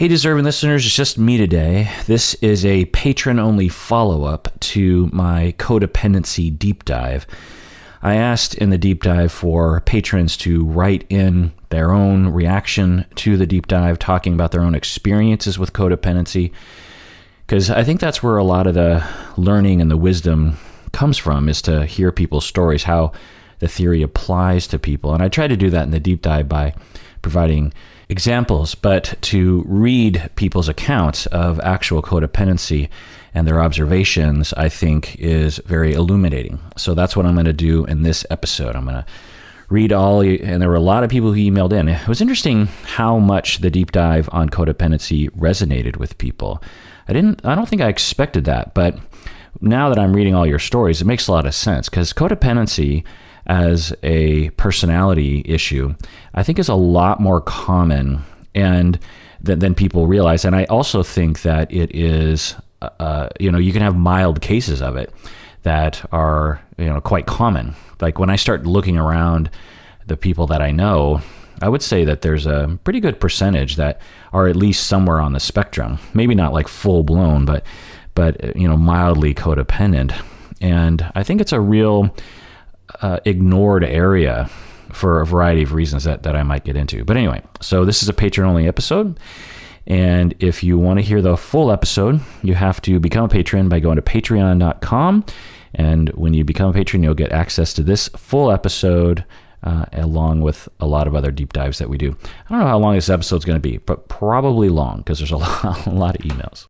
Hey, deserving listeners, it's just me today. This is a patron-only follow-up to my codependency deep dive. I asked in the deep dive for patrons to write in their own reaction to the deep dive, talking about their own experiences with codependency, because I think that's where a lot of the learning and the wisdom comes from, is to hear people's stories, how the theory applies to people. And I tried to do that in the deep dive by providing examples, but to read people's accounts of actual codependency and their observations, I think, is very illuminating. So that's what I'm going to do in this episode. I'm going to read and there were a lot of people who emailed in. It was interesting how much the deep dive on codependency resonated with people. I don't think I expected that, but now that I'm reading all your stories, it makes a lot of sense, because codependency as a personality issue, I think, is a lot more common and than people realize. And I also think that it is, you can have mild cases of it that are, quite common. Like when I start looking around the people that I know, I would say that there's a pretty good percentage that are at least somewhere on the spectrum. Maybe not like full blown, but mildly codependent. And I think it's a real ignored area for a variety of reasons that I might get into. But anyway, so this is a patron-only episode. And if you want to hear the full episode, you have to become a patron by going to patreon.com. And when you become a patron, you'll get access to this full episode along with a lot of other deep dives that we do. I don't know how long this episode's going to be, but probably long, because there's a lot of emails.